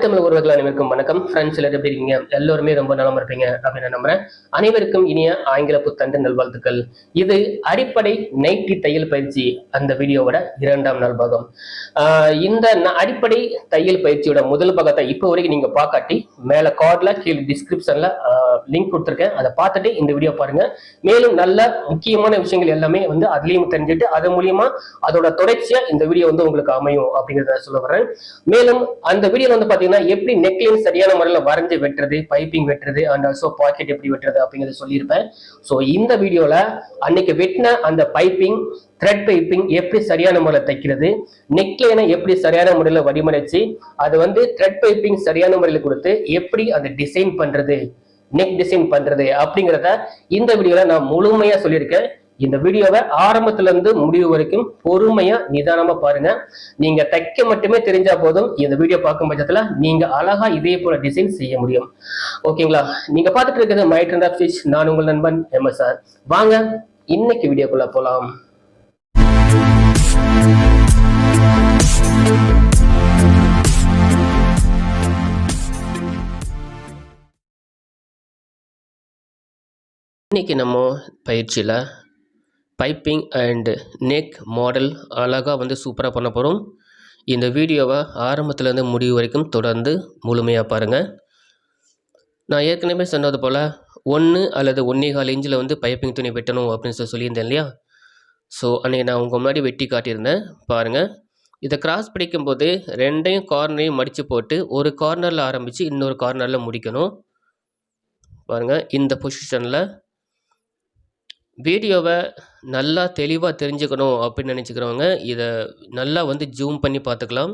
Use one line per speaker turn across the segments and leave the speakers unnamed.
தமிழ் உறவுகள் அனைவருக்கும் வணக்கம். ஃப்ரெண்ட்ஸ் எல்லாரும் எப்படி இருக்கீங்க? எல்லோருமே ரொம்ப நலமா இருப்பீங்க அப்படின்னு நான் நம்புறேன். அனைவருக்கும் இனிய ஆங்கில புத்தாண்டு நல்வாழ்த்துக்கள். இது அடிப்படை நைட்டி தையல் பயிற்சி அந்த வீடியோவோட 2ஆம் நாள் பாகம். இந்த அடிப்படை தையல் பயிற்சியோட முதல் பாகத்தை இப்போ வரைக்கும் நீங்க பார்க்காட்டி மேல கார்ட்ல கீழே டிஸ்கிரிப்ஷன்ல லிங்க் கொடுத்துருக்கேன். அதை பார்த்துட்டு இந்த வீடியோ பாருங்க. மேலும் நல்ல முக்கியமான விஷயங்கள் எல்லாமே அதுலயும் தெரிஞ்சுட்டு அது மூலியமா அதோட தொடர்ச்சியா இந்த வீடியோ உங்களுக்கு அமையும் அப்படிங்கிறத சொல்ல வரேன். மேலும் அந்த வீடியோல பாத்தீங்கன்னா எப்படி நெக்லைன் சரியான முறையில் வரைஞ்சு வெட்டுறது, பைப்பிங் வெட்டுறது அண்ட் ஆல்சோ பாக்கெட் எப்படி வெட்டுறது அப்படிங்கறத சொல்லியிருப்பேன். ஸோ இந்த வீடியோல அன்னைக்கு வெட்டின அந்த பைப்பிங், த்ரெட் பைப்பிங் எப்படி சரியான முறையில் தைக்கிறது, நெக்லைனை எப்படி சரியான முறையில் வடிவமைச்சு அது த்ரெட் பைப்பிங் சரியான முறையில் கொடுத்து எப்படி அந்த டிசைன் பண்றது, நெக் டிசைன் பண்றது அப்படிங்கிறத இந்த வீடியோல நான் முழுமையா சொல்லியிருக்கேன். இந்த வீடியோவை ஆரம்பத்துல இருந்து முடிவு வரைக்கும் பொறுமையா நிதானமா பாருங்க. நீங்க தைக்க மட்டுமே தெரிஞ்சா போதும். இந்த வீடியோ பார்க்கும் பட்சத்துல நீங்க அழகா இதே போல டிசைன் செய்ய முடியும். ஓகேங்களா? நீங்க பார்த்துட்டு இருக்கிறது மை ட்ரெண்ட் ஆஃப் ஸ்டிச். நான் உங்கள் நண்பன் MSR. வாங்க இன்னைக்கு வீடியோக்குள்ள போலாம். இன்னைக்கு நம்ம பயிற்சியில பைப்பிங் அண்ட் நெக் மாடல் அழகாக சூப்பராக பண்ண போகிறோம். இந்த வீடியோவை ஆரம்பத்துலேருந்து முடிவு வரைக்கும் தொடர்ந்து முழுமையாக பாருங்கள். நான் ஏற்கனவே சொன்னது போல் 1 அல்லது 1.25 இன்ச்சில் பைப்பிங் துணி வெட்டணும் அப்படின்னு சொல்லியிருந்தேன் இல்லையா? ஸோ அன்றைக்கி நான் உங்கள் முன்னாடி வெட்டி காட்டியிருந்தேன். பாருங்கள், இதை கிராஸ் பிடிக்கும்போது ரெண்டையும் கார்னரையும் மடித்து போட்டு ஒரு கார்னரில் ஆரம்பித்து இன்னொரு கார்னரில் முடிக்கணும். பாருங்கள், இந்த பொசிஷனில் வீடியோவை நல்லா தெளிவாக தெரிஞ்சுக்கணும் அப்படின்னு நினச்சிக்கிறவங்க இதை நல்லா ஜூம் பண்ணி பார்த்துக்கலாம்.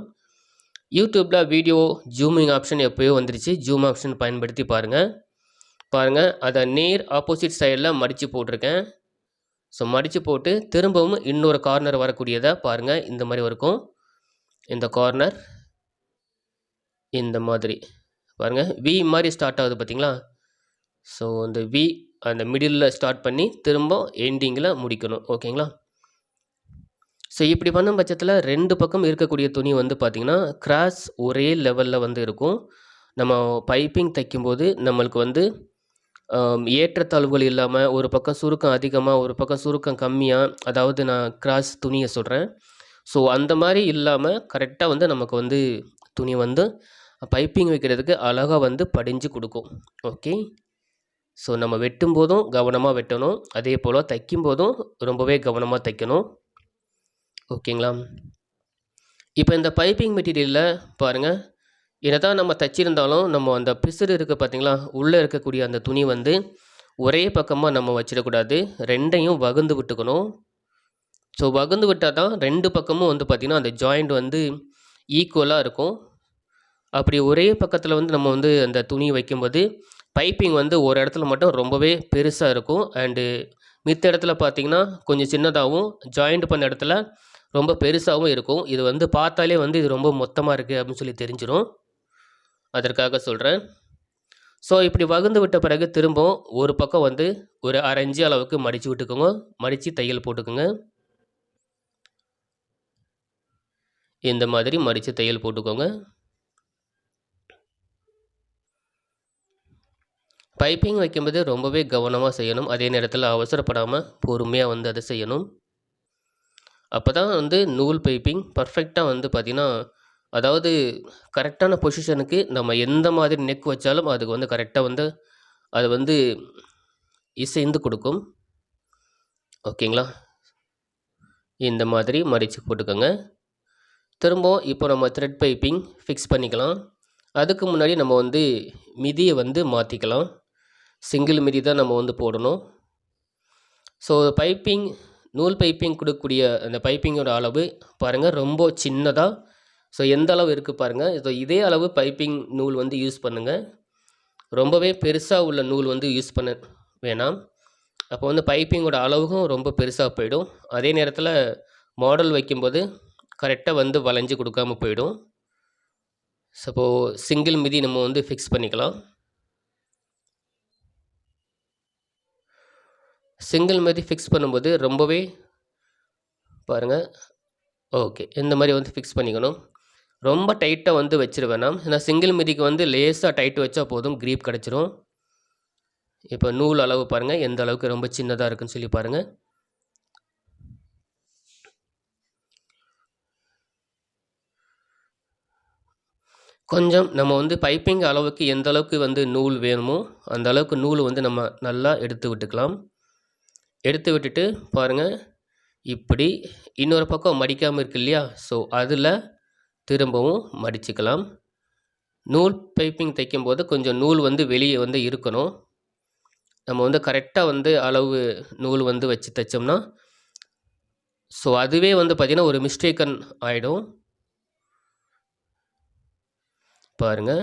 யூடியூப்பில் வீடியோ ஜூமிங் ஆப்ஷன் எப்போயோ வந்துருச்சு. ஜூம் ஆப்ஷன் பயன்படுத்தி பாருங்கள், அதை நேர் ஆப்போசிட் சைடில் மடித்து போட்டிருக்கேன். ஸோ மடித்து போட்டு திரும்பவும் இன்னொரு கார்னர் வரக்கூடியதை பாருங்கள். இந்த மாதிரி இருக்கும். இந்த கார்னர் இந்த மாதிரி பாருங்கள், வி மாதிரி ஸ்டார்ட் ஆகுது பார்த்தீங்களா? ஸோ அந்த வி அந்த மிடில் ஸ்டார்ட் பண்ணி திரும்ப எண்டிங்கில் முடிக்கணும். ஓகேங்களா? ஸோ இப்படி பண்ணும் பட்சத்தில் 2 பக்கம் இருக்கக்கூடிய துணி பார்த்திங்கன்னா கிராஸ் ஒரே லெவலில் இருக்கும். நம்ம பைப்பிங் தைக்கும்போது நம்மளுக்கு ஏற்றத்தாழ்வுகள் இல்லாமல் ஒரு பக்கம் சுருக்கம் அதிகமாக ஒரு பக்கம் சுருக்கம் கம்மியாக, அதாவது நான் கிராஸ் துணியை சொல்கிறேன். ஸோ அந்த மாதிரி இல்லாமல் கரெக்டாக நமக்கு துணி பைப்பிங் வைக்கிறதுக்கு அழகாக படிஞ்சு கொடுக்கும். ஓகே, ஸோ நம்ம வெட்டும் போதும் கவனமாக வெட்டணும், அதே போல் தைக்கும் போதும் ரொம்பவே கவனமாக தைக்கணும். ஓகேங்களா? இப்போ இந்த பைப்பிங் மெட்டீரியலில் பாருங்கள், என்னதான் நம்ம தைச்சிருந்தாலும் நம்ம அந்த பிசுறு இருக்குது பார்த்தீங்களா, உள்ளே இருக்கக்கூடிய அந்த துணி ஒரே பக்கமாக நம்ம வச்சிடக்கூடாது. ரெண்டையும் வகுந்து விட்டுக்கணும். ஸோ வகுந்து விட்டால் தான் 2 பக்கமும் பார்த்திங்கன்னா அந்த ஜாயிண்ட் ஈக்குவலாக இருக்கும். அப்படி ஒரே பக்கத்தில் நம்ம அந்த துணி வைக்கும்போது பைப்பிங் ஒரு இடத்துல மட்டும் ரொம்பவே பெருசாக இருக்கும். அண்டு மித்த இடத்துல பார்த்திங்கன்னா கொஞ்சம் சின்னதாகவும், ஜாயிண்ட் பண்ண இடத்துல ரொம்ப பெருசாகவும் இருக்கும். இது பார்த்தாலே இது ரொம்ப மொத்தமாக இருக்குது அப்படின்னு சொல்லி தெரிஞ்சிடும். அதற்காக சொல்கிறேன். ஸோ இப்படி வகுந்து விட்ட பிறகு திரும்பவும் ஒரு பக்கம் ஒரு 1/2 இன்ச்சு அளவுக்கு மடித்து விட்டுக்கோங்க. மடித்து தையல் போட்டுக்கோங்க. இந்த மாதிரி மடித்து தையல் போட்டுக்கோங்க. பைப்பிங் வைக்கும்போது ரொம்பவே கவனமாக செய்யணும். அதே நேரத்தில் அவசரப்படாமல் பொறுமையாக அதை செய்யணும். அப்போ தான் நூல் பைப்பிங் பர்ஃபெக்டாக பார்த்திங்கன்னா, அதாவது கரெக்டான பொசிஷனுக்கு நம்ம எந்த மாதிரி நெக் வச்சாலும் அதுக்கு கரெக்டாக அது இசைந்து கொடுக்கும். ஓகேங்களா? இந்த மாதிரி மடித்து போட்டுக்கோங்க. திரும்பவும் இப்போ நம்ம த்ரெட் பைப்பிங் ஃபிக்ஸ் பண்ணிக்கலாம். அதுக்கு முன்னாடி நம்ம மிதியை மாற்றிக்கலாம். சிங்கிள் மிதி தான் நம்ம போடணும். ஸோ பைப்பிங், நூல் பைப்பிங் கொடுக்கக்கூடிய அந்த பைப்பிங்கோட அளவு பாருங்கள் ரொம்ப சின்னதாக. ஸோ எந்த அளவு இருக்குது பாருங்கள். ஸோ இதே அளவு பைப்பிங் நூல் யூஸ் பண்ணுங்கள். ரொம்பவே பெருசாக உள்ள நூல் யூஸ் பண்ண வேணாம். அப்போ பைப்பிங்கோட அளவுக்கும் ரொம்ப பெருசாக போயிடும். அதே நேரத்தில் மாடல் வைக்கும்போது கரெக்டாக வளைஞ்சு கொடுக்காமல் போயிடும். ஸோ சிங்கிள் மிதி நம்ம ஃபிக்ஸ் பண்ணிக்கலாம். சிங்கிள் மிதி ஃபிக்ஸ் பண்ணும்போது ரொம்பவே பாருங்கள். ஓகே, இந்த மாதிரி ஃபிக்ஸ் பண்ணிக்கணும். ரொம்ப டைட்டாக வந்து வச்சிட வேணாம். ஏன்னா சிங்கிள் மிதிக்கு வந்து லேசாக டைட் வச்சா போதும், க்ரீப் கிடச்சிரும். இப்போ நூல் அளவு பாருங்கள் எந்த அளவுக்கு ரொம்ப சின்னதாக இருக்குன்னு சொல்லி பாருங்கள். கொஞ்சம் நம்ம வந்து பைப்பிங் அளவுக்கு எந்த அளவுக்கு வந்து நூல் வேணுமோ அந்த அளவுக்கு நூல் வந்து நம்ம நல்லா எடுத்து விட்டுக்கலாம். எடுத்து விட்டுட்டு பாருங்கள், இப்படி இன்னொரு பக்கம் மடிக்காமல் இருக்கு இல்லையா, ஸோ அதில் திரும்பவும் மடிச்சுக்கலாம். நூல் பைப்பிங் தைக்கும்போது கொஞ்சம் நூல் வந்து வெளியே வந்து இருக்கணும். நம்ம வந்து கரெக்டாக வந்து அளவு நூல் வந்து வச்சு தைச்சோம்னா ஸோ அதுவே வந்து பார்த்திங்கன்னா ஒரு மிஸ்டேக்கன் ஆகிடும். பாருங்கள்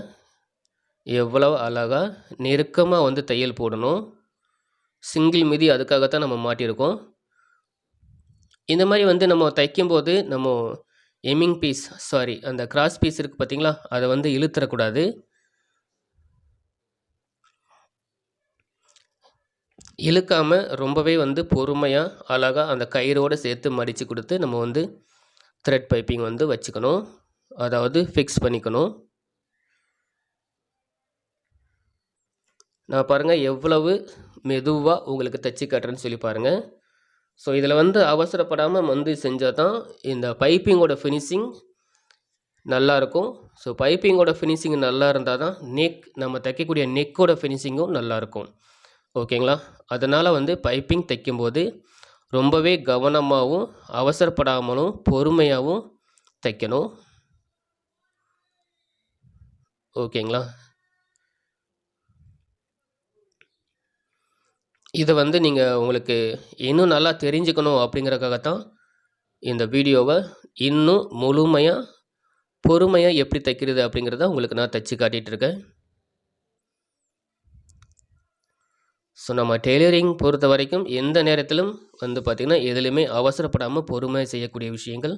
எவ்வளவு அழகாக நெருக்கமாக வந்து தையல் போடணும். சிங்கிள் மிதி அதுக்காகத்தான் நம்ம மாட்டியிருக்கோம். இந்த மாதிரி வந்து நம்ம தைக்கும்போது நம்ம எம்மிங் பீஸ் அந்த கிராஸ் பீஸ் இருக்குது பார்த்தீங்களா, அதை வந்து இழுத்துறக்கூடாது. இழுக்காமல் ரொம்பவே வந்து பொறுமையாக அழகாக அந்த கயிறோடு சேர்த்து மடித்து கொடுத்து நம்ம வந்து த்ரெட் பைப்பிங் வந்து வச்சுக்கணும், அதாவது ஃபிக்ஸ் பண்ணிக்கணும். நான் பாருங்கள் எவ்வளவு மெதுவாக உங்களுக்கு தைச்சி காட்டுறேன்னு சொல்லி பாருங்கள். ஸோ இதில் வந்து அவசரப்படாமல் வந்து செஞ்சால் தான் இந்த பைப்பிங்கோட ஃபினிஷிங் நல்லாயிருக்கும். ஸோ பைப்பிங்கோட ஃபினிஷிங் நல்லா இருந்தால் தான் நம்ம தைக்கக்கூடிய நெக்கோட ஃபினிஷிங்கும் நல்லாயிருக்கும். ஓகேங்களா? அதனால் வந்து பைப்பிங் தைக்கும்போது ரொம்பவே கவனமாகவும் அவசரப்படாமலும் பொறுமையாகவும் தைக்கணும். ஓகேங்களா? இதை வந்து நீங்கள் உங்களுக்கு இன்னும் நல்லா தெரிஞ்சுக்கணும் அப்படிங்கிறக்காகத்தான் இந்த வீடியோவை இன்னும் முழுமையாக பொறுமையாக எப்படி தைக்கிறது அப்படிங்கிறத உங்களுக்கு நான் தைச்சி காட்டிகிட்ருக்கேன். ஸோ நம்ம டெய்லரிங் பொறுத்த வரைக்கும் எந்த நேரத்திலும் வந்து பார்த்திங்கன்னா எதுலையுமே அவசரப்படாமல் பொறுமையாக செய்யக்கூடிய விஷயங்கள்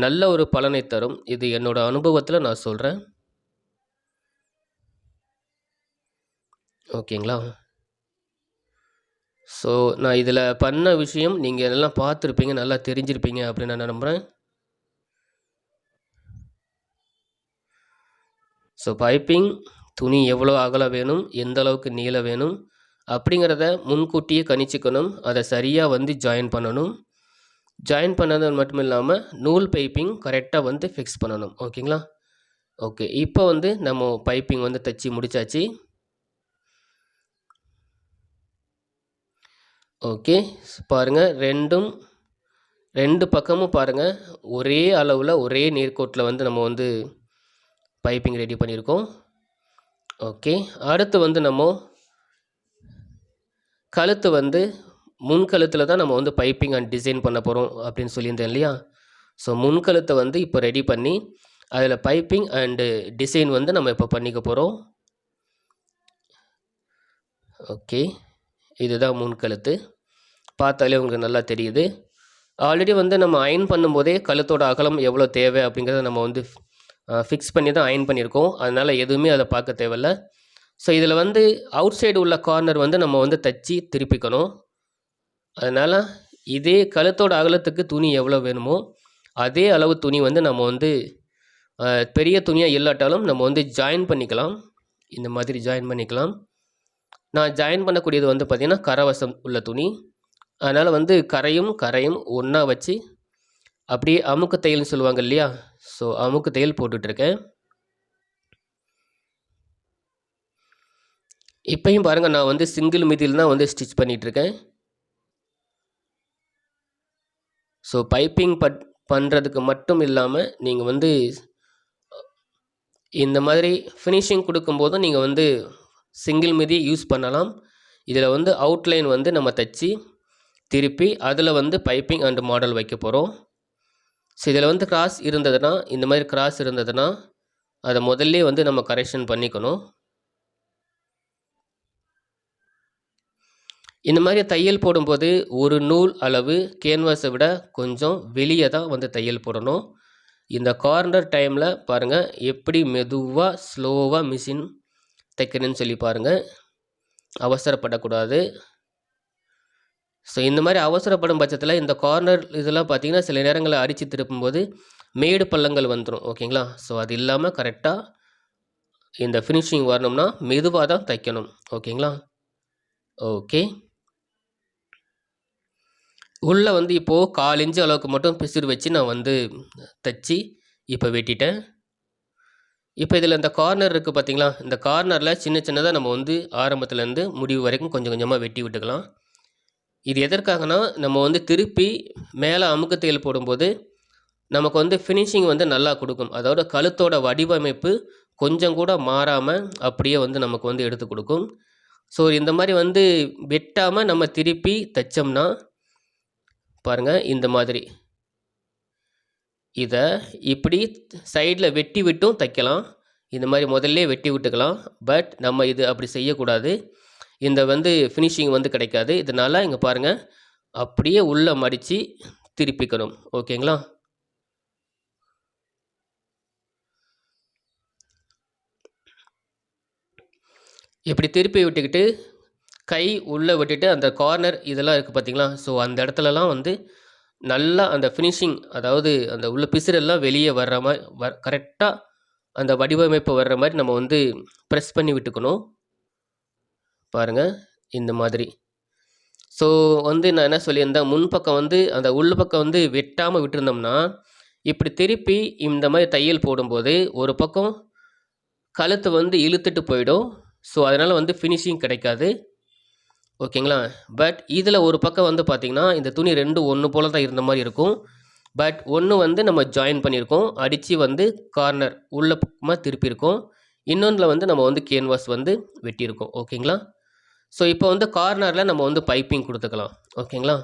நல்ல ஒரு பலனை தரும். இது என்னோடய அனுபவத்தில் நான் சொல்கிறேன். ஓகேங்களா? ஸோ நான் இதில் பண்ண விஷயம் நீங்கள் எல்லாம் பார்த்துருப்பீங்க, நல்லா தெரிஞ்சிருப்பீங்க அப்படின்னு நான் நம்புகிறேன். ஸோ பைப்பிங் துணி எவ்வளோ அகலம் வேணும், எந்த அளவுக்கு நீளம் வேணும் அப்படிங்கிறத முன்கூட்டியே கணிச்சிக்கணும். அதை சரியாக வந்து ஜாயின் பண்ணணும். ஜாயின் பண்ணது மட்டும் இல்லாமல் நூல் பைப்பிங் கரெக்டாக வந்து ஃபிக்ஸ் பண்ணணும். ஓகேங்களா? ஓகே, இப்போ வந்து நம்ம பைப்பிங் வந்து தைச்சி முடித்தாச்சு. ஓகே, பாருங்கள் ரெண்டு பக்கமும் பாருங்கள் ஒரே அளவில் ஒரே நேர்கோட்டில் வந்து நம்ம வந்து பைப்பிங் ரெடி பண்ணியிருக்கோம். ஓகே, அடுத்து வந்து நம்ம கழுத்து வந்து முன்கழுத்தில் தான் நம்ம வந்து பைப்பிங் அண்ட் டிசைன் பண்ண போகிறோம் அப்படின்னு சொல்லியிருந்தேன் இல்லையா. ஸோ முன்கழுத்தை வந்து இப்போ ரெடி பண்ணி அதில் பைப்பிங் அண்டு டிசைன் வந்து நம்ம இப்போ பண்ணிக்க போகிறோம். ஓகே, இதுதான் முன்கழுத்து. பார்த்தாலே உங்களுக்கு நல்லா தெரியுது. ஆல்ரெடி வந்து நம்ம அயன் பண்ணும்போதே கழுத்தோட அகலம் எவ்வளோ தேவை அப்படிங்கிறத நம்ம வந்து ஃபிக்ஸ் பண்ணி தான் அயன் பண்ணியிருக்கோம். அதனால் எதுவுமே அதை பார்க்க தேவையில்ல. ஸோ இதில் வந்து அவுட் சைடு உள்ள கார்னர் வந்து நம்ம வந்து தைச்சி திருப்பிக்கணும். அதனால் இதே கழுத்தோட அகலத்துக்கு துணி எவ்வளோ வேணுமோ அதே அளவு துணி வந்து நம்ம வந்து பெரிய துணியாக இல்லாட்டாலும் நம்ம வந்து ஜாயின் பண்ணிக்கலாம். இந்த மாதிரி ஜாயின் பண்ணிக்கலாம். நான் ஜாயின் பண்ணக்கூடியது வந்து பார்த்திங்கன்னா கரவசம் உள்ள துணி. அதனால் வந்து கரையும் ஒன்றா வச்சு அப்படியே அமுக்கு தையல்னு சொல்லுவாங்க இல்லையா, ஸோ அமுக்கு தையல் போட்டுட்ருக்கேன். இப்போயும் பாருங்கள் நான் வந்து சிங்கிள் மிதியில் தான் வந்து ஸ்டிச் பண்ணிகிட்ருக்கேன். ஸோ பைப்பிங் பண்ணுறதுக்கு மட்டும் இல்லாமல் நீங்கள் வந்து இந்த மாதிரி ஃபினிஷிங் கொடுக்கும்போதும் நீங்கள் வந்து சிங்கிள் மிதி யூஸ் பண்ணலாம். இதில் வந்து அவுட்லைன் வந்து நம்ம தைச்சி திருப்பி அதில் வந்து பைப்பிங் அண்ட் மாடல் வைக்க போகிறோம். ஸோ இதில் வந்து கிராஸ் இருந்ததுன்னா இந்த மாதிரி கிராஸ் இருந்ததுன்னா அதை முதல்ல வந்து நம்ம கரெக்ஷன் பண்ணிக்கணும். இந்த மாதிரி தையல் போடும்போது ஒரு நூல் அளவு கேன்வாஸை விட கொஞ்சம் வெளியே தான் வந்து தையல் போடணும். இந்த கார்னர் டைமில் பாருங்கள் எப்படி மெதுவாக ஸ்லோவாக மிஷின் தைக்கிறேன்னு சொல்லி பாருங்கள். அவசரப்படக்கூடாது. ஸோ இந்த மாதிரி அவசரப்படும் பட்சத்தில் இந்த கார்னர் இதெல்லாம் பார்த்தீங்கன்னா சில நேரங்களில் அடித்து திருப்பும்போது மேடு பள்ளங்கள் வந்துடும். ஓகேங்களா? ஸோ அது இல்லாமல் கரெக்டாக இந்த ஃபினிஷிங் வரணும்னா மெதுவாக தான் தைக்கணும். ஓகேங்களா? ஓகே. உள்ளே வந்து இப்போது 1/4 இன்ச்சு அளவுக்கு மட்டும் பிசுறு வச்சு நான் வந்து தைச்சி இப்போ வெட்டிட்டேன். இப்போ இதில் இந்த கார்னர் இருக்குது பார்த்தீங்களா? இந்த கார்னரில் சின்ன சின்னதாக நம்ம வந்து ஆரம்பத்துலேருந்து முடிவு வரைக்கும் கொஞ்சம் கொஞ்சமாக வெட்டி விட்டுக்கலாம். இது எதற்காகனா நம்ம வந்து திருப்பி மேலே அமுக்கு தையல் போடும்போது நமக்கு வந்து ஃபினிஷிங் வந்து நல்லா கொடுக்கும். அதோட கழுத்தோட வடிவமைப்பு கொஞ்சம் கூட மாறாமல் அப்படியே வந்து நமக்கு வந்து எடுத்து கொடுக்கும். ஸோ இந்த மாதிரி வந்து வெட்டாமல் நம்ம திருப்பி தைச்சோம்னா பாருங்கள் இந்த மாதிரி இதை இப்படி சைடில் வெட்டி விட்டும் தைக்கலாம். இந்த மாதிரி முதல்ல வெட்டி விட்டுக்கலாம். பட் நம்ம இது அப்படி செய்யக்கூடாது. இந்த வந்து ஃபினிஷிங் வந்து கிடைக்காது. இதனால் இங்கே பாருங்கள் அப்படியே உள்ளே மடித்து திருப்பிக்கணும். ஓகேங்களா? இப்படி திருப்பி விட்டுக்கிட்டு கை உள்ளே விட்டுட்டு அந்த கார்னர் இதெல்லாம் இருக்குது பார்த்தீங்களா? ஸோ அந்த இடத்துலலாம் வந்து நல்லா அந்த ஃபினிஷிங் அதாவது அந்த உள்ள பிசுறெல்லாம் வெளியே வர்ற மாதிரி கரெக்டாக அந்த வடிவமைப்பு வர்ற மாதிரி நம்ம வந்து ப்ரெஸ் பண்ணி விட்டுக்கணும். பாருங்கள் இந்த மாதிரி. ஸோ வந்து நான் என்ன சொல்லியிருந்தேன், முன்பக்கம் வந்து அந்த உள் பக்கம் வந்து வெட்டாமல் விட்டுருந்தோம்னா இப்படி திருப்பி இந்த மாதிரி தையல் போடும்போது ஒரு பக்கம் கழுத்து வந்து இழுத்துட்டு போயிடும். ஸோ அதனால் வந்து ஃபினிஷிங் கிடைக்காது. ஓகேங்களா? பட் இதில் ஒரு பக்கம் வந்து பார்த்திங்கன்னா இந்த துணி ரெண்டும் ஒன்று போல் தான் இருந்த மாதிரி இருக்கும். பட் ஒன்று வந்து நம்ம ஜாயின் பண்ணியிருக்கோம், அடித்து வந்து கார்னர் உள்ள பக்கமாக திருப்பியிருக்கோம். இன்னொன்றில் வந்து நம்ம வந்து கேன்வாஸ் வந்து வெட்டியிருக்கோம். ஓகேங்களா? ஸோ இப்போ வந்து கார்னரில் நம்ம வந்து பைப்பிங் கொடுத்துக்கலாம். ஓகேங்களா?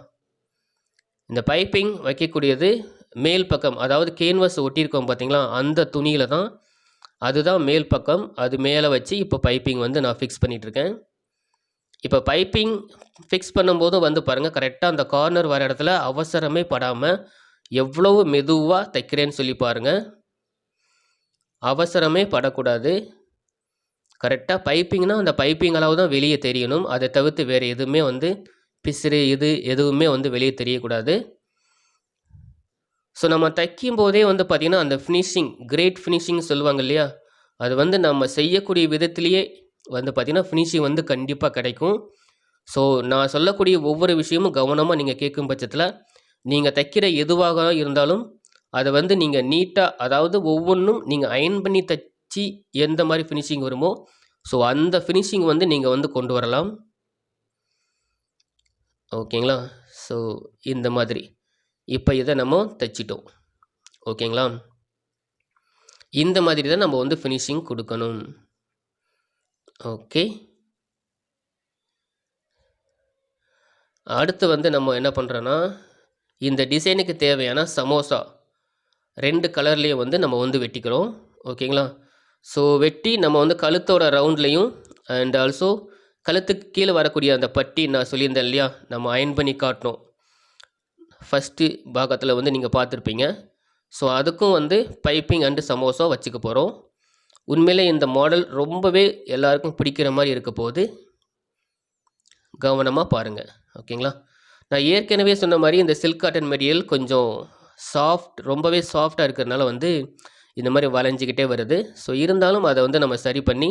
இந்த பைப்பிங் வைக்கக்கூடியது மேல் பக்கம், அதாவது கேன்வாஸ் ஒட்டியிருக்கோம் பார்த்தீங்களா, அந்த துணியில் தான். அதுதான் மேல் பக்கம். அது மேலே வச்சு இப்போ பைப்பிங் வந்து நான் ஃபிக்ஸ் பண்ணிகிட்ருக்கேன். இப்போ பைப்பிங் ஃபிக்ஸ் பண்ணும்போதும் வந்து பாருங்கள் கரெக்டாக அந்த கார்னர் வர இடத்துல அவசரமே படாமல் எவ்வளவு மெதுவாக தைக்கிறேன்னு சொல்லி பாருங்கள். அவசரமே படக்கூடாது. கரெக்டாக பைப்பிங்னால் அந்த பைப்பிங் அளவு தான் வெளியே தெரியணும். அதை தவிர்த்து வேறு எதுவுமே வந்து பிசுறு இது எதுவுமே வந்து வெளியே தெரியக்கூடாது. ஸோ நம்ம தைக்கும் போதே வந்து பார்த்திங்கன்னா அந்த ஃபினிஷிங் கிரேட் ஃபினிஷிங் சொல்லுவாங்க இல்லையா, அது வந்து நம்ம செய்யக்கூடிய விதத்திலேயே வந்து பார்த்திங்கன்னா ஃபினிஷிங் வந்து கண்டிப்பாக கிடைக்கும். ஸோ நான் சொல்லக்கூடிய ஒவ்வொரு விஷயமும் கவனமாக நீங்கள் கேட்கும் பட்சத்தில் நீங்கள் தைக்கிற எதுவாக இருந்தாலும் அதை வந்து நீங்கள் நீட்டாக, அதாவது ஒவ்வொன்றும் நீங்கள் அயன் பண்ணி தைச்சி எந்த மாதிரி ஃபினிஷிங் வருமோ ஸோ அந்த ஃபினிஷிங் வந்து நீங்கள் வந்து கொண்டு வரலாம். ஓகேங்களா? ஸோ இந்த மாதிரி இப்போ இதை நம்ம தைச்சிட்டோம். ஓகேங்களா? இந்த மாதிரி தான் நம்ம வந்து ஃபினிஷிங் கொடுக்கணும். ஓகே. அடுத்து வந்து நம்ம என்ன பண்ணுறோன்னா இந்த டிசைனுக்கு தேவையான சமோசா 2 கலர்லேயும் வந்து நம்ம வந்து வெட்டிக்கிறோம். ஓகேங்களா? ஸோ வெட்டி நம்ம வந்து கழுத்தோட ரவுண்ட்லேயும் அண்ட் ஆல்சோ கழுத்துக்கு கீழே வரக்கூடிய அந்த பட்டி நான் சொல்லியிருந்தேன் இல்லையா, நம்ம அயன் பண்ணி காட்டணும் ஃபஸ்ட்டு பாகத்தில் வந்து நீங்கள் பார்த்துருப்பீங்க. ஸோ அதுக்கும் வந்து பைப்பிங் அண்டு சமோசா வச்சுக்க போகிறோம். உண்மையிலே இந்த மாடல் ரொம்பவே எல்லாருக்கும் பிடிக்கிற மாதிரி இருக்க போது கவனமாக பாருங்கள். ஓகேங்களா? நான் ஏற்கனவே சொன்ன மாதிரி இந்த சில்க் காட்டன் மெட்டீரியல் கொஞ்சம் ரொம்பவே சாஃப்டாக இருக்கிறதுனால வந்து இந்த மாதிரி வளைஞ்சிக்கிட்டே வருது. ஸோ இருந்தாலும் அதை வந்து நம்ம சரி பண்ணி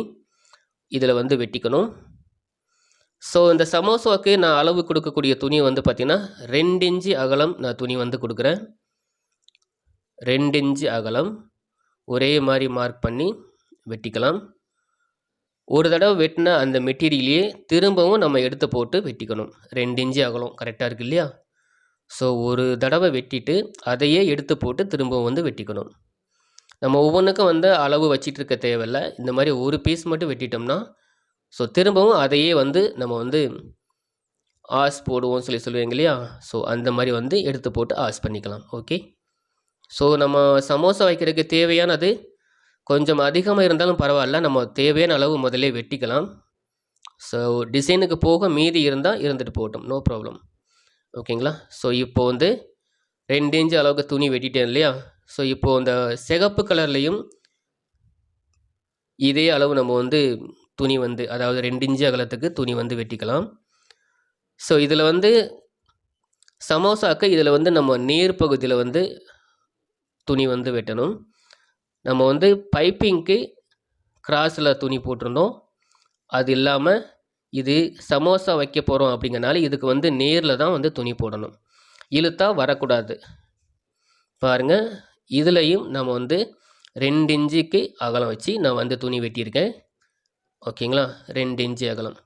இதில் வந்து வெட்டிக்கணும். ஸோ இந்த சமோசாவுக்கு நான் அளவு கொடுக்கக்கூடிய துணி வந்து பார்த்திங்கன்னா 2 இன்ச்சு அகலம் நான் துணி வந்து கொடுக்குறேன். 2 இன்ச்சு அகலம் ஒரே மாதிரி மார்க் பண்ணி வெட்டிக்கலாம். ஒரு தடவை வெட்டின அந்த மெட்டீரியலையே திரும்பவும் நம்ம எடுத்து போட்டு வெட்டிக்கணும். 2 இன்ச்சு அகலம் கரெக்டாக இருக்குது இல்லையா? ஸோ ஒரு தடவை வெட்டிட்டு அதையே எடுத்து போட்டு திரும்பவும் வந்து வெட்டிக்கணும். நம்ம ஒவ்வொன்றுக்கும் வந்து அளவு வச்சிட்டு இருக்க தேவையில்லை. இந்த மாதிரி ஒரு பீஸ் மட்டும் வெட்டிட்டோம்னா ஸோ திரும்பவும் அதையே வந்து நம்ம வந்து ஆஸ் போடுவோம் சொல்லுவீங்க இல்லையா, ஸோ அந்த மாதிரி வந்து எடுத்து போட்டு ஆஸ் பண்ணிக்கலாம். ஓகே. ஸோ நம்ம சமோசா வைக்கிறதுக்கு தேவையானது கொஞ்சம் அதிகமாக இருந்தாலும் பரவாயில்ல, நம்ம தேவையான அளவு முதல்ல வெட்டிக்கலாம். ஸோ டிசைனுக்கு போக மீதி இருந்தால் இருந்துட்டு போகட்டும், நோ ப்ராப்ளம். ஓகேங்களா? ஸோ இப்போ வந்து 2 இன்ச்சு அளவுக்கு துணி வெட்டிட்டேன் இல்லையா? ஸோ இப்போது இந்த சிகப்பு கலர்லேயும் இதே அளவு நம்ம வந்து துணி வந்து, அதாவது 2 இன்ச்சு அகலத்துக்கு துணி வந்து வெட்டிக்கலாம். ஸோ இதில் வந்து சமோசாக்கு இதில் வந்து நம்ம நேர் பகுதியில் வந்து துணி வந்து வெட்டணும். நம்ம வந்து பைப்பிங்க்கு கிராஸில் துணி போட்டிருந்தோம். அது இல்லாமல் இது சமோசா வைக்க போகிறோம் அப்படிங்கிறனால இதுக்கு வந்து நேரில் தான் வந்து துணி போடணும். இழுத்தா வரக்கூடாது. பாருங்கள், இதுலேயும் நம்ம வந்து 2 இன்ச்சுக்கு அகலம் வச்சு நான் வந்து துணி வெட்டியிருக்கேன். ஓகேங்களா, 2 இன்ச்சு அகலம்.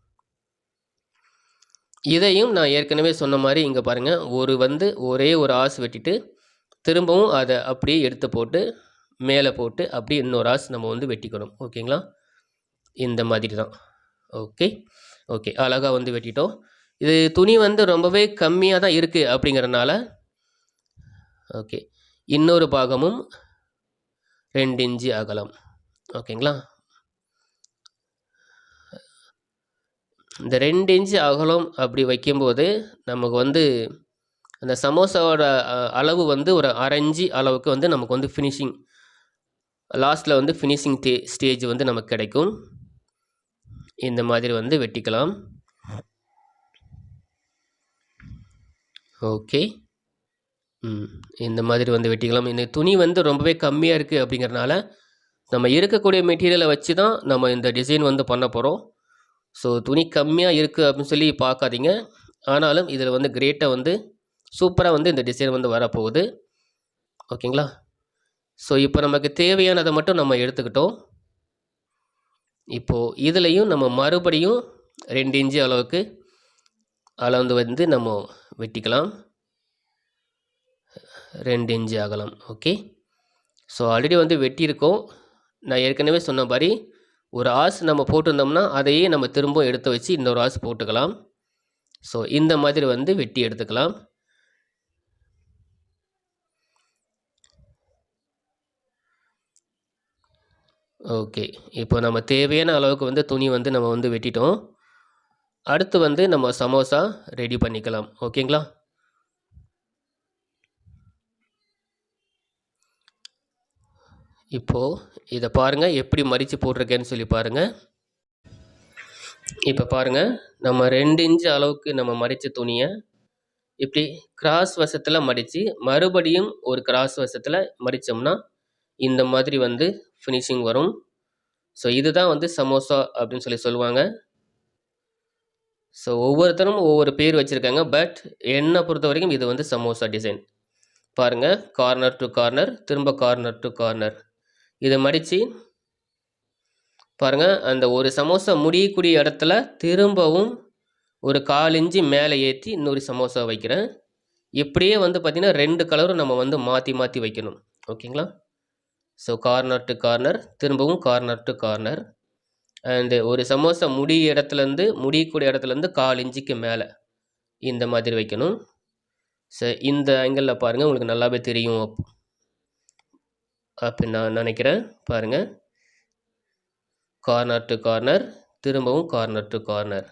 இதையும் நான் ஏற்கனவே சொன்ன மாதிரி இங்கே பாருங்கள், ஒரே ஒரு ஆஸ் வெட்டிட்டு திரும்பவும் அதை அப்படியே எடுத்து போட்டு மேலே போட்டு அப்படியே இன்னொரு ஆஸ் நம்ம வந்து வெட்டிக்கணும். ஓகேங்களா, இந்த மாதிரி தான். ஓகே, அழகாக வந்து வெட்டிட்டோம். இது துணி வந்து ரொம்பவே கம்மியாக தான் இருக்குது அப்படிங்கிறனால ஓகே, இன்னொரு பாகமும் 2 இன்ச்சு அகலம். ஓகேங்களா, இந்த 2 இன்ச்சு அகலம் அப்படி வைக்கும்போது நமக்கு வந்து அந்த சமோசாவோட அளவு வந்து ஒரு 1/2 இன்ச்சு அளவுக்கு வந்து நமக்கு வந்து ஃபினிஷிங் லாஸ்ட்டில் வந்து ஃபினிஷிங் ஸ்டேஜ் வந்து நமக்கு கிடைக்கும். இந்த மாதிரி வந்து வெட்டிக்கலாம். ஓகே, இந்த மாதிரி வந்து வெட்டிக்கலாம். இந்த துணி வந்து ரொம்பவே கம்மியாக இருக்குது அப்படிங்கிறனால நம்ம இருக்கக்கூடிய மெட்டீரியலை வச்சு தான் நம்ம இந்த டிசைன் வந்து பண்ண போகிறோம். ஸோ துணி கம்மியாக இருக்குது அப்படின்னு சொல்லி பார்க்காதீங்க. ஆனாலும் இதில் வந்து கிரேட்டாக வந்து சூப்பராக வந்து இந்த டிசைன் வந்து வரப்போகுது. ஓகேங்களா, ஸோ இப்போ நமக்கு தேவையானதை மட்டும் நம்ம எடுத்துக்கிட்டோம். இப்போது இதுலேயும் நம்ம மறுபடியும் 2 இன்ச்சு அளவுக்கு அளந்து வந்து நம்ம வெட்டிக்கலாம். 2 இன்ச்சு அகலம். ஓகே, ஸோ ஆல்ரெடி வந்து வெட்டியிருக்கோம். நான் ஏற்கனவே சொன்ன மாதிரி ஒரு ஆஸ் நம்ம போட்டிருந்தோம்னா அதையே நம்ம திரும்ப எடுத்து வச்சு இன்னொரு ஆஸ் போட்டுக்கலாம். ஸோ இந்த மாதிரி வந்து வெட்டி எடுத்துக்கலாம். ஓகே, இப்போ நம்ம தேவையான அளவுக்கு வந்து துணி வந்து நம்ம வந்து வெட்டிட்டோம். அடுத்து வந்து நம்ம சமோசா ரெடி பண்ணிக்கலாம். ஓகேங்களா, இப்போது இதை பாருங்கள் எப்படி மடித்து போட்டிருக்கேன்னு சொல்லி பாருங்கள். இப்போ பாருங்கள், நம்ம 2 இன்ச்சு அளவுக்கு நம்ம மடித்த துணியை இப்படி கிராஸ் வசத்தில் மடித்து மறுபடியும் ஒரு கிராஸ் வசத்தில் மடித்தோம்னா இந்த மாதிரி வந்து ஃபினிஷிங் வரும். ஸோ இதுதான் வந்து சமோசா அப்படின்னு சொல்லி சொல்லுவாங்க. ஸோ ஒவ்வொருத்தரும் ஒவ்வொரு பேர் வச்சுருக்காங்க. பட் என்னை பொறுத்த வரைக்கும் இது வந்து சமோசா டிசைன். பாருங்கள், கார்னர் டு கார்னர், திரும்ப கார்னர் டு கார்னர் இதை மடித்து பாருங்கள். அந்த ஒரு சமோசா முடியக்கூடிய இடத்துல திரும்பவும் ஒரு 1/4 இன்ச்சு மேலே ஏற்றி இன்னொரு சமோசா வைக்கிறேன். இப்படியே வந்து பார்த்திங்கன்னா 2 கலரும் நம்ம வந்து மாற்றி மாற்றி வைக்கணும். ஓகேங்களா, ஸோ கார்னர் டு கார்னர், திரும்பவும் கார்னர் டு கார்னர். அண்டு ஒரு சமோசா முடியக்கூடிய இடத்துலேருந்து 1/4 இன்ச்சுக்கு மேலே இந்த மாதிரி வைக்கணும். ஸோ இந்த ஆங்கிளில் பாருங்கள், உங்களுக்கு நல்லாவே தெரியும் அப்படின்னு நான் நினைக்கிறேன். பாருங்கள், கார்னர் டு கார்னர், திரும்பவும் கார்னர் டு கார்னர்.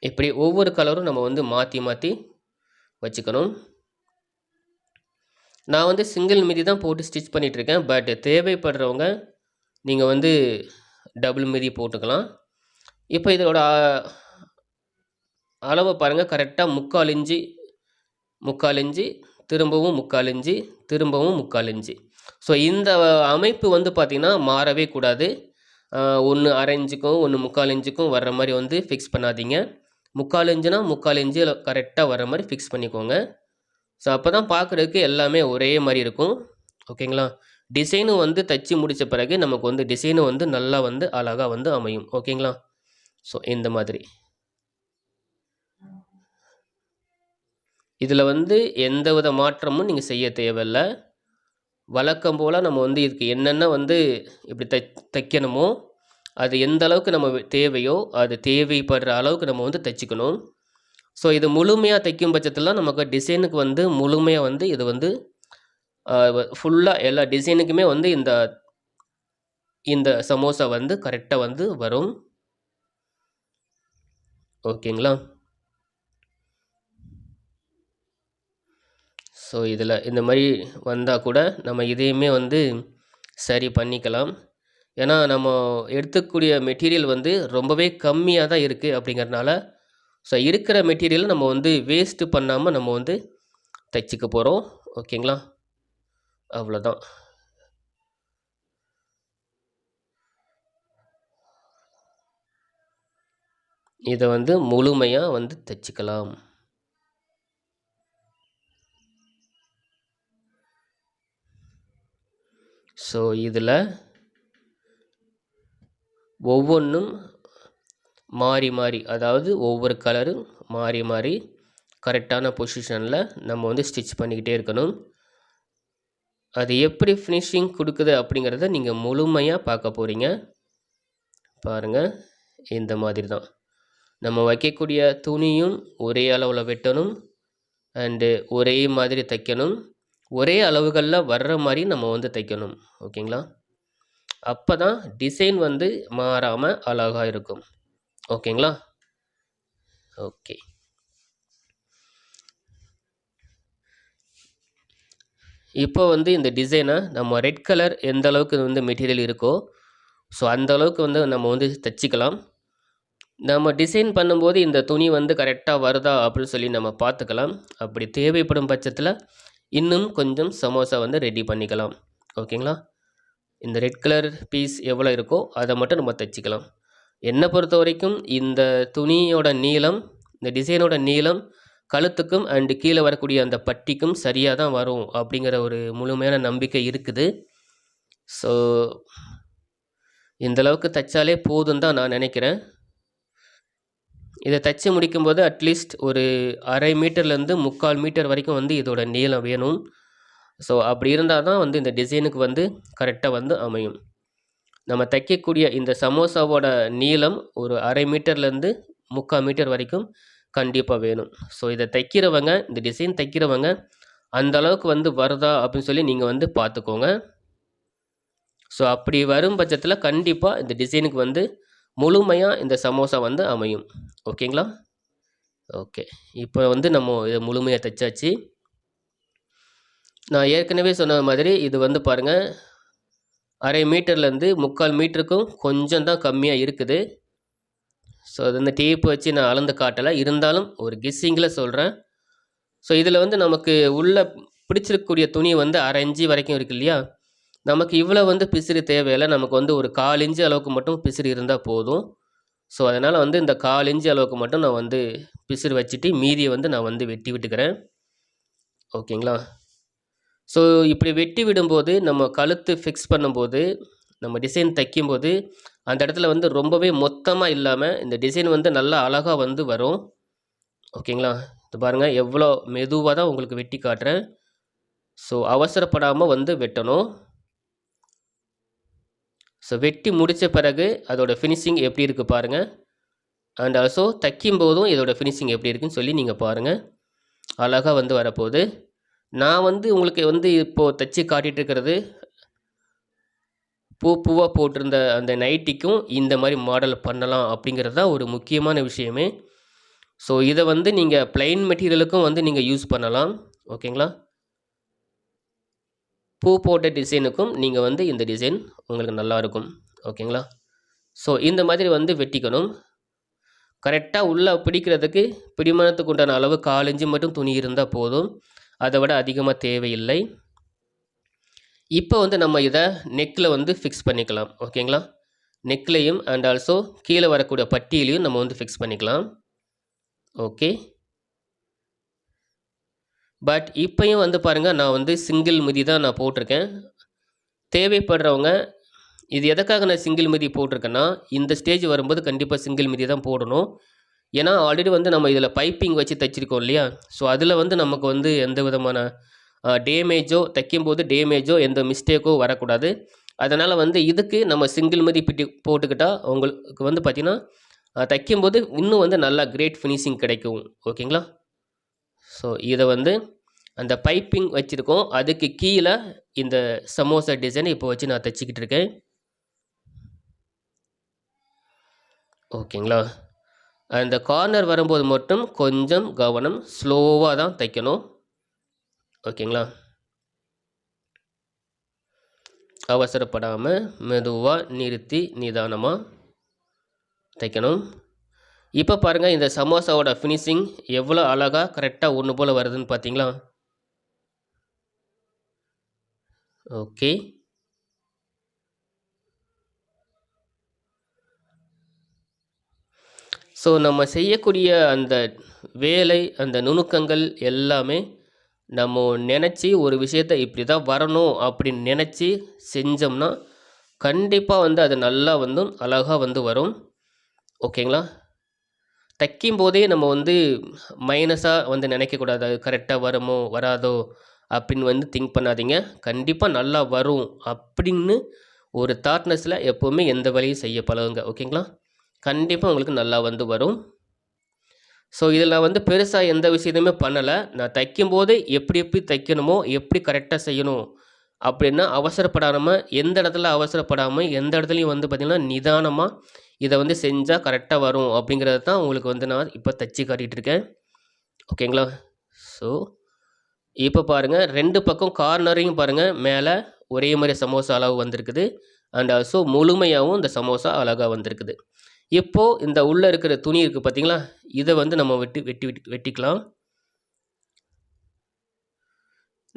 இப்படி ஒவ்வொரு கலரும் நம்ம வந்து மாற்றி மாற்றி வச்சுக்கணும். நான் வந்து சிங்கிள் மிதி தான் போட்டு ஸ்டிச் பண்ணிகிட்ருக்கேன். பட் தேவைப்படுறவங்க நீங்கள் வந்து டபுள் மிதி போட்டுக்கலாம். இப்போ இதோட அளவை பாருங்கள், கரெக்டாக 3/4 இன்ச்சு, திரும்பவும் 3/4 இன்ச்சு, திரும்பவும் 3/4 இன்ச்சு. ஸோ இந்த அமைப்பு வந்து பார்த்திங்கன்னா மாறவே கூடாது. ஒன்று 1/2 இன்ச்சுக்கும் 1 3/4 இன்ச்சுக்கும் வர்ற மாதிரி வந்து ஃபிக்ஸ் பண்ணாதீங்க. 3/4 இன்ச்சுனா 3/4 இன்ச்சு கரெக்டாக வர்ற மாதிரி ஃபிக்ஸ் பண்ணிக்கோங்க. ஸோ அப்போ தான் பார்க்குறதுக்கு எல்லாமே ஒரே மாதிரி இருக்கும். ஓகேங்களா, டிசைனும் வந்து தச்சு முடித்த பிறகு நமக்கு வந்து டிசைனும் வந்து நல்லா வந்து அழகாக வந்து அமையும். ஓகேங்களா, ஸோ இந்த மாதிரி இதில் வந்து எந்த வித மாற்றமும் நீங்கள் செய்ய தேவையில்லை. வழக்கம் போல் நம்ம வந்து இதுக்கு என்னென்ன வந்து இப்படி தைக்கணுமோ அது எந்த அளவுக்கு நம்ம தேவையோ அது தேவைப்படுற அளவுக்கு நம்ம வந்து தைச்சிக்கணும். ஸோ இது முழுமையாக தைக்கும் பட்சத்தில் நமக்கு டிசைனுக்கு வந்து முழுமையாக வந்து இது வந்து ஃபுல்லாக எல்லா டிசைனுக்குமே வந்து இந்த சமோசா வந்து கரெக்டாக வந்து வரும். ஓகேங்களா, ஸோ இதில் இந்த மாதிரி வந்தால் கூட நம்ம இதையுமே வந்து சரி பண்ணிக்கலாம். ஏன்னா நம்ம எடுத்துக்கூடிய மெட்டீரியல் வந்து ரொம்பவே கம்மியாக தான் இருக்குது அப்படிங்கிறதுனால ஸோ இருக்கிற மெட்டீரியல் நம்ம வந்து வேஸ்ட்டு பண்ணாமல் நம்ம வந்து தைச்சிக்க போகிறோம். ஓகேங்களா? அவ்வளோதான். இதை வந்து முழுமையாக வந்து தைச்சிக்கலாம். ஸோ இதில் ஒவ்வொன்றும் மாறி மாறி, அதாவது ஒவ்வொரு கலரும் மாறி மாறி கரெக்டான பொசிஷனில் நம்ம வந்து ஸ்டிச் பண்ணிக்கிட்டே இருக்கணும். அது எப்படி ஃபினிஷிங் கொடுக்குது அப்படிங்கிறத நீங்கள் முழுமையாக பார்க்க போகிறீங்க. பாருங்கள், இந்த மாதிரி தான் நம்ம வைக்கக்கூடிய துணியும் ஒரே அளவில் வெட்டணும், அண்டு ஒரே மாதிரி தைக்கணும், ஒரே அளவுகளில் வர்ற மாதிரி நம்ம வந்து தைக்கணும். ஓகேங்களா? அப்போ தான் டிசைன் வந்து மாறாமல் அழகாக இருக்கும். ஓகேங்களா? ஓகே. இப்போ வந்து இந்த டிசைனை நம்ம ரெட் கலர் எந்த அளவுக்கு வந்து மெட்டீரியல் இருக்கோ ஸோ அந்த அளவுக்கு வந்து நம்ம வந்து தைச்சிக்கலாம். நம்ம டிசைன் பண்ணும்போது இந்த துணி வந்து கரெக்டாக வருதா அப்படின்னு சொல்லி நம்ம பார்த்துக்கலாம். அப்படி தேவைப்படும் பட்சத்தில் இன்னும் கொஞ்சம் சமோசா வந்து ரெடி பண்ணிக்கலாம். ஓகேங்களா? இந்த ரெட் கலர் பீஸ் எவ்வளோ இருக்கோ அதை மட்டும் நம்ம தைச்சிக்கலாம். என்னை பொறுத்த வரைக்கும் இந்த துணியோட நீளம், இந்த டிசைனோட நீளம் கழுத்துக்கும் அண்டு கீழே வரக்கூடிய அந்த பட்டிக்கும் சரியாக தான் வரும் அப்படிங்கிற ஒரு முழுமையான நம்பிக்கை இருக்குது. ஸோ இந்தளவுக்கு தைச்சாலே போதும் தான் நான் நினைக்கிறேன். இதை தைச்சி முடிக்கும்போது அட்லீஸ்ட் ஒரு 1/2 மீட்டர்லேருந்து 3/4 மீட்டர் வரைக்கும் வந்து இதோட நீளம் வேணும். ஸோ அப்படி இருந்தால் தான் வந்து இந்த டிசைனுக்கு வந்து கரெக்டாக வந்து அமையும். நம்ம தைக்கக்கூடிய இந்த சமோசாவோட நீளம் ஒரு 1/2 மீட்டர்லேருந்து 3/4 மீட்டர் வரைக்கும் கண்டிப்பாக வேணும். ஸோ இதை தைக்கிறவங்க, இந்த டிசைன் தைக்கிறவங்க அந்த அளவுக்கு வந்து வருதா அப்படின்னு சொல்லி நீங்கள் வந்து பார்த்துக்கோங்க. ஸோ அப்படி வரும் பட்சத்தில் கண்டிப்பாக இந்த டிசைனுக்கு வந்து முழுமையாக இந்த சமோசா வந்து அமையும். ஓகேங்களா? ஓகே. இப்போ வந்து நம்ம இதை முழுமையாக தைச்சாச்சு. நான் ஏற்கனவே சொன்ன மாதிரி இது வந்து பாருங்கள், 1/2 மீட்டர்லேருந்து 3/4 மீட்டருக்கும் கொஞ்சம் தான் கம்மியாக இருக்குது. ஸோ அது வந்து டேப் வச்சு நான் அளந்து காட்டலை, இருந்தாலும் ஒரு கெஸ்ஸிங்கில் சொல்கிறேன். ஸோ இதில் வந்து நமக்கு உள்ள பிடிச்சிருக்கக்கூடிய துணி வந்து 1/2 இன்ச்சு வரைக்கும் இருக்குது இல்லையா? நமக்கு இவ்வளோ வந்து பிசிறு தேவையில்லை. நமக்கு வந்து ஒரு 1/4 இன்ச்சு அளவுக்கு மட்டும் பிசிறு இருந்தால் போதும். ஸோ அதனால் வந்து இந்த 1/4 இன்ச்சு அளவுக்கு மட்டும் நான் வந்து பிசிறு வச்சுட்டு மீதியை வந்து நான் வந்து வெட்டி விட்டுக்கிறேன். ஓகேங்களா? ஸோ இப்படி வெட்டி விடும்போது நம்ம கழுத்து ஃபிக்ஸ் பண்ணும்போது, நம்ம டிசைன் தைக்கும்போது அந்த இடத்துல வந்து ரொம்பவே மொத்தமாக இல்லாமல் இந்த டிசைன் வந்து நல்லா அழகாக வந்து வரும். ஓகேங்களா? இது பாருங்கள், எவ்வளோ மெதுவாக தான் உங்களுக்கு வெட்டி காட்டுறேன். ஸோ அவசரப்படாமல் வந்து வெட்டணும். ஸோ வெட்டி முடித்த பிறகு அதோட ஃபினிஷிங் எப்படி இருக்குது பாருங்கள். அண்ட் ஆல்சோ தைக்கும் போதும் இதோட ஃபினிஷிங் எப்படி இருக்குன்னு சொல்லி நீங்கள் பாருங்கள். அழகாக வந்து வரப்போகுது. நான் வந்து உங்களுக்கு வந்து இப்போது தைச்சி காட்டிகிட்டு இருக்கிறது பூவாக போட்டிருந்த அந்த நைட்டிக்கும் இந்த மாதிரி மாடல் பண்ணலாம் அப்படிங்கிறது தான் ஒரு முக்கியமான விஷயமே. ஸோ இதை வந்து நீங்கள் பிளைன் மெட்டீரியலுக்கும் வந்து நீங்கள் யூஸ் பண்ணலாம். ஓகேங்களா? பூ போட்ட டிசைனுக்கும் நீங்கள் வந்து இந்த டிசைன் உங்களுக்கு நல்லாயிருக்கும். ஓகேங்களா? ஸோ இந்த மாதிரி வந்து வெட்டிக்கணும். கரெக்டாக உள்ளே பிடிக்கிறதுக்கு பிடிமானத்துக்கு உண்டான அளவு 1/4 இன்ச்சு மட்டும் துணி இருந்தால் போதும். அதை விட அதிகமாக தேவையில்லை. இப்போ வந்து நம்ம இதை நெக்கில் வந்து ஃபிக்ஸ் பண்ணிக்கலாம். ஓகேங்களா? நெக்லையும் அண்ட் ஆல்சோ கீழே வரக்கூடிய பட்டியிலையும் நம்ம வந்து ஃபிக்ஸ் பண்ணிக்கலாம். ஓகே. பட் இப்போயும் வந்து பாருங்கள், நான் வந்து சிங்கிள் மிதி தான் நான் போட்டிருக்கேன். தேவைப்படுறவங்க, இது எதுக்காக நான் சிங்கிள் மிதி போட்டிருக்கேன்னா, இந்த ஸ்டேஜ் வரும்போது கண்டிப்பாக சிங்கிள் மிதி தான் போடணும். ஏன்னா ஆல்ரெடி வந்து நம்ம இதில் பைப்பிங் வச்சு தைச்சிருக்கோம் இல்லையா? ஸோ அதில் வந்து நமக்கு வந்து எந்த விதமான டேமேஜோ, தைக்கும்போது டேமேஜோ எந்த மிஸ்டேக்கோ வரக்கூடாது. அதனால் வந்து இதுக்கு நம்ம சிங்கிள் மிதி போட்டுக்கிட்டால் உங்களுக்கு வந்து பார்த்திங்கன்னா தைக்கும்போது இன்னும் வந்து நல்லா கிரேட் ஃபினிஷிங் கிடைக்கும். ஓகேங்களா? ஸோ இதை வந்து அந்த பைப்பிங் வச்சுருக்கோம், அதுக்கு கீழே இந்த சமோசா டிசைன் இப்போ வச்சு நான் தைச்சிக்கிட்டு இருக்கேன். ஓகேங்களா? அந்த கார்னர் வரும்போது மட்டும் கொஞ்சம் கவனம், ஸ்லோவாக தான் தைக்கணும். ஓகேங்களா? அவசரப்படாமல் மெதுவாக நிறுத்தி நிதானமாக தைக்கணும். இப்போ பாருங்கள் இந்த சமோசாவோட ஃபினிஷிங் எவ்வளோ அழகாக கரெக்டாக ஒன்று போல் வருதுன்னு பார்த்தீங்களா? ஓகே. ஸோ நம்ம செய்யக்கூடிய அந்த வேலை, அந்த நுணுக்கங்கள் எல்லாமே நம்ம நினச்சி ஒரு விஷயத்த இப்படி தான் வரணும் அப்படின்னு நினச்சி செஞ்சோம்னா கண்டிப்பாக வந்து அது நல்லா வந்து அழகாக வந்து வரும். ஓகேங்களா? தைக்கும் போதே நம்ம வந்து மைனஸாக வந்து நினைக்கக்கூடாது. அது கரெக்டாக வருமோ வராதோ அப்படின்னு வந்து திங்க் பண்ணாதீங்க. கண்டிப்பாக நல்லா வரும் அப்படின்னு ஒரு தாட்னஸில் எப்போவுமே எந்த வேலையும் செய்ய பழகுங்க. ஓகேங்களா? கண்டிப்பாக உங்களுக்கு நல்லா வந்து வரும். ஸோ இதில் நான் வந்து பெருசாக எந்த விஷயத்தையுமே பண்ணலை. நான் தைக்கும்போது எப்படி எப்படி தைக்கணுமோ, எப்படி கரெக்டாக செய்யணும் அப்படின்னா அவசரப்படாமல், எந்த இடத்துல அவசரப்படாமல், எந்த இடத்துலையும் வந்து பார்த்திங்கன்னா நிதானமாக இதை வந்து செஞ்சால் கரெக்டாக வரும் அப்படிங்கிறத தான் உங்களுக்கு வந்து நான் இப்போ தச்சு காட்டிகிட்டு இருக்கேன். ஓகேங்களா? ஸோ இப்போ பாருங்கள் 2 பக்கம் கார்னரையும் பாருங்கள் மேலே ஒரே மாதிரி சமோசா அளவு வந்திருக்குது. அண்ட் ஆல்சோ முழுமையாகவும் இந்த சமோசா அழகாக வந்திருக்குது. இப்போது இந்த உள்ளே இருக்கிற துணி இருக்குது பார்த்தீங்களா? இதை வந்து நம்ம வெட்டிக்கலாம்.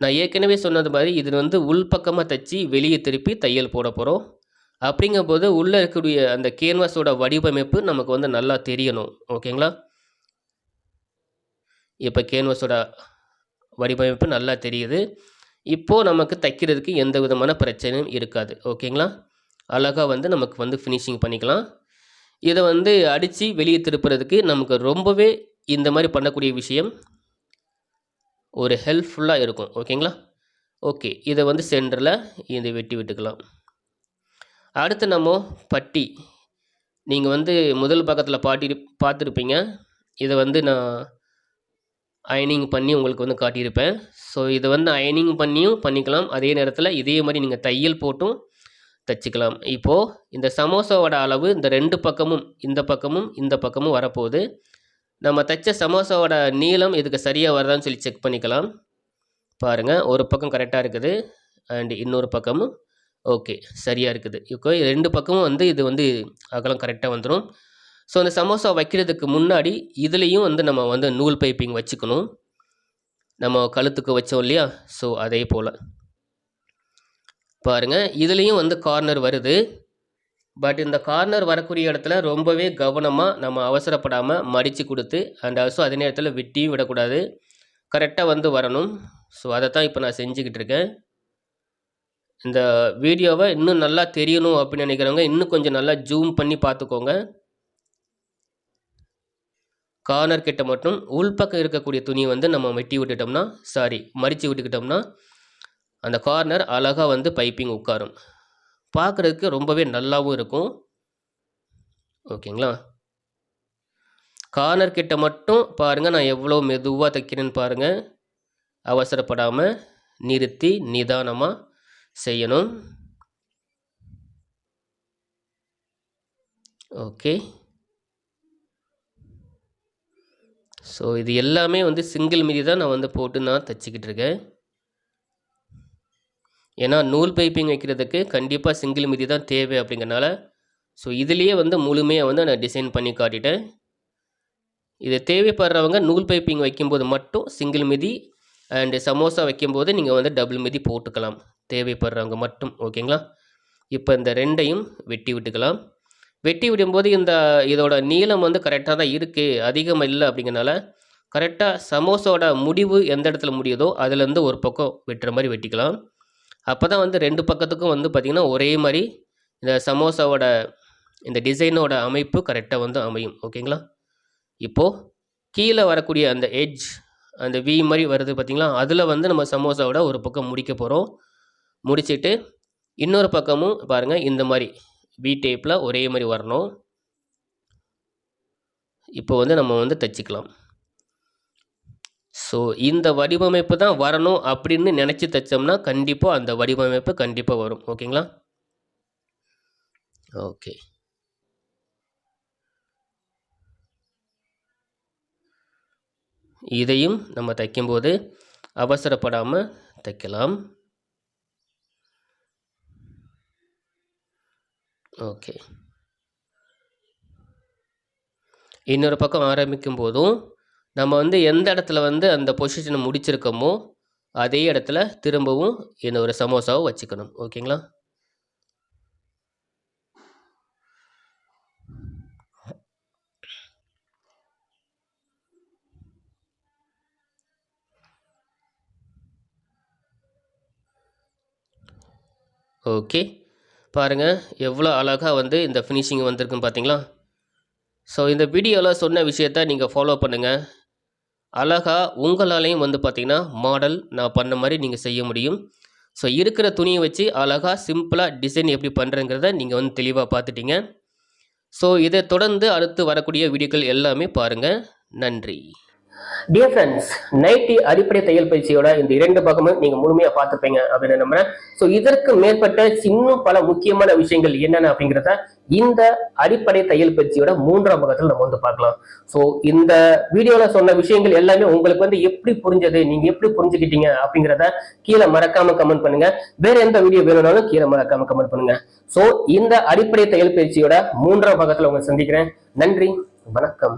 நான் ஏற்கனவே சொன்னது மாதிரி இது வந்து உள்பக்கமாக தைச்சி வெளியே திருப்பி தையல் போட போகிறோம். அப்படிங்கும்போது உள்ளே இருக்கக்கூடிய அந்த கேன்வாஸோட வடிவமைப்பு நமக்கு வந்து நல்லா தெரியணும். ஓகேங்களா? இப்போ கேன்வாஸோட வடிவமைப்பு நல்லா தெரியுது. இப்போது நமக்கு தைக்கிறதுக்கு எந்த விதமான பிரச்சனையும் இருக்காது. ஓகேங்களா? அழகாக வந்து நமக்கு வந்து ஃபினிஷிங் பண்ணிக்கலாம். இதை வந்து அடித்து வெளியே திருப்புறதுக்கு நமக்கு ரொம்பவே இந்த மாதிரி பண்ணக்கூடிய விஷயம் ஒரு ஹெல்ப்ஃபுல்லாக இருக்கும். ஓகேங்களா? ஓகே. இதை வந்து சென்டரில் இதை வெட்டி விட்டுக்கலாம். அடுத்து நம்ம பட்டி. நீங்கள் வந்து முதல் பக்கத்தில் பார்த்துருப்பீங்க. இதை வந்து நான் அயனிங் பண்ணி உங்களுக்கு வந்து காட்டியிருப்பேன். ஸோ இதை வந்து அயனிங் பண்ணியும் பண்ணிக்கலாம். அதே நேரத்தில் இதே மாதிரி நீங்கள் தையல் போட்டும் தைச்சிக்கலாம். இப்போது இந்த சமோசாவோட அளவு இந்த 2 பக்கமும் இந்த பக்கமும் வரப்போகுது. நம்ம தைச்ச சமோசாவோட நீளம் இதுக்கு சரியாக வருதான்னு சொல்லி செக் பண்ணிக்கலாம். பாருங்கள், ஒரு பக்கம் கரெக்டாக இருக்குது. அண்ட் இன்னொரு பக்கமும் ஓகே சரியாக இருக்குது. இப்போ 2 பக்கமும் வந்து இது வந்து அகலம் கரெக்டாக வந்துடும். ஸோ அந்த சமோசா வைக்கிறதுக்கு முன்னாடி இதுலேயும் வந்து நம்ம வந்து நூல் பைப்பிங் வச்சுக்கணும். நம்ம கழுத்துக்கு வச்சோம் இல்லையா? ஸோ அதே போல் பாருங்கள், இதுலேயும் வந்து கார்னர் வருது. பட் இந்த கார்னர் வரக்கூடிய இடத்துல ரொம்பவே கவனமாக நம்ம அவசரப்படாமல் மடித்து கொடுத்து அண்ட் ஆல்சோ அதே நேரத்தில் வெட்டியும் விடக்கூடாது. கரெக்டாக வந்து வரணும். ஸோ அதை தான் இப்போ நான் செஞ்சுக்கிட்டு இருக்கேன். இந்த வீடியோவை இன்னும் நல்லா தெரியணும் அப்படின்னு நினைக்கிறவங்க இன்னும் கொஞ்சம் நல்லா ஜூம் பண்ணி பார்த்துக்கோங்க. கார்னர் கிட்ட மட்டும் உள்பக்கம் இருக்கக்கூடிய துணியை வந்து நம்ம வெட்டி விட்டுட்டோம்னா மடித்து விட்டுக்கிட்டோம்னா அந்த கார்னர் அழகாக வந்து பைப்பிங் உட்காரும். பார்க்குறதுக்கு ரொம்பவே நல்லாவும் இருக்கும். ஓகேங்களா? கார்னர் கிட்ட மட்டும் பாருங்கள், நான் எவ்வளோ மெதுவாக தைக்கிறேன்னு பாருங்கள். அவசரப்படாமல் நிறுத்தி நிதானமாக செய்யணும். ஓகே. ஸோ இது எல்லாமே வந்து சிங்கிள் மிதி தான் நான் வந்து போட்டு நான் தைச்சிக்கிட்டு இருக்கேன். ஏன்னா நூல் பைப்பிங் வைக்கிறதுக்கு கண்டிப்பாக சிங்கிள் மிதி தான் தேவை அப்படிங்கிறனால ஸோ இதுலேயே வந்து முழுமையாக வந்து நான் டிசைன் பண்ணி காட்டிட்டேன். இது தேவைப்படுறவங்க நூல் பைப்பிங் வைக்கும்போது மட்டும் சிங்கிள் மிதி அண்டு சமோசா வைக்கும்போது நீங்கள் வந்து டபுள் மிதி போட்டுக்கலாம், தேவைப்படுறவங்க மட்டும். ஓகேங்களா? இப்போ இந்த 2ஐயும் வெட்டி விட்டுக்கலாம். வெட்டி விடும்போது இதோட நீளம் வந்து கரெக்டாக தான் இருக்குது, அதிகமாக இல்லை. அப்படிங்கிறனால கரெக்டாக சமோசாவோட முடிவு எந்த இடத்துல முடியுதோ அதுலேருந்து ஒரு பக்கம் வெட்டுற மாதிரி வெட்டிக்கலாம். அப்போ தான் வந்து 2 பக்கத்துக்கும் வந்து பார்த்திங்கன்னா ஒரே மாதிரி இந்த சமோசாவோட இந்த டிசைனோட அமைப்பு கரெக்டாக வந்து அமையும். ஓகேங்களா? இப்போது கீழே வரக்கூடிய அந்த எட்ஜ், அந்த வி மாதிரி வருது பார்த்திங்களா, அதில் வந்து நம்ம சமோசாவோட ஒரு பக்கம் முடிக்க போகிறோம். முடிச்சுட்டு இன்னொரு பக்கமும் பாருங்கள் இந்த மாதிரி வி டைப்பில் ஒரே மாதிரி வரணும். இப்போ வந்து நம்ம வந்து தைச்சிக்கலாம். ஸோ இந்த வடிவமைப்பு தான் வரணும் அப்படின்னு நினச்சி தைச்சோம்னா கண்டிப்பாக அந்த வடிவமைப்பு கண்டிப்பாக வரும். ஓகேங்களா? ஓகே. இதையும் நம்ம தைக்கும்போது அவசரப்படாமல் தைக்கலாம். ஓகே. இன்னொரு பக்கம் ஆரம்பிக்கும் போதும் நம்ம வந்து எந்த இடத்துல வந்து அந்த பொசிஷனை முடிச்சிருக்கோமோ அதே இடத்துல திரும்பவும் இந்த ஒரு சமோசாவை வச்சுக்கணும். ஓகேங்களா? ஓகே, பாருங்கள் எவ்வளோ அழகாக வந்து இந்த ஃபினிஷிங் வந்திருக்குன்னு பார்த்தீங்களா? ஸோ இந்த வீடியோவில் சொன்ன விஷயத்த நீங்கள் ஃபாலோ பண்ணுங்கள். அழகாக உங்களாலையும் வந்து பார்த்திங்கன்னா மாடல் நான் பண்ண மாதிரி நீங்கள் செய்ய முடியும். ஸோ இருக்கிற துணியை வச்சு அழகாக சிம்பிளாக டிசைன் எப்படி பண்ணுறங்கிறத நீங்கள் வந்து தெளிவாக பார்த்துட்டீங்க. ஸோ இதை தொடர்ந்து அடுத்து வரக்கூடிய வீடியோக்கள் எல்லாமே பாருங்கள். நன்றி. டியர் ஃப்ரெண்ட்ஸ், நைட்டி அடிப்படை தையல் பயிற்சியோட இந்த 2 பாகமும் நீங்க முழுமையா பார்த்துப்பீங்க அப்படின்னு நம்புறேன். ஸோ இதற்கு மேற்பட்ட இன்னும் பல முக்கியமான விஷயங்கள் என்னென்ன அப்படிங்கிறத இந்த அடிப்படை தையல் பயிற்சியோட 3ஆம் பாகத்தில் நம்ம வந்து பார்க்கலாம். ஸோ இந்த வீடியோல சொன்ன விஷயங்கள் எல்லாமே உங்களுக்கு வந்து எப்படி புரிஞ்சது, நீங்க எப்படி புரிஞ்சுக்கிட்டீங்க அப்படிங்கிறத கீழே மறக்காம கமெண்ட் பண்ணுங்க. வேற எந்த வீடியோ வேணும்னாலும் கீழே மறக்காம கமெண்ட் பண்ணுங்க. ஸோ இந்த அடிப்படை தையல் பயிற்சியோட 3ஆம் பாகத்தில் உங்களை சந்திக்கிறேன். நன்றி, வணக்கம்.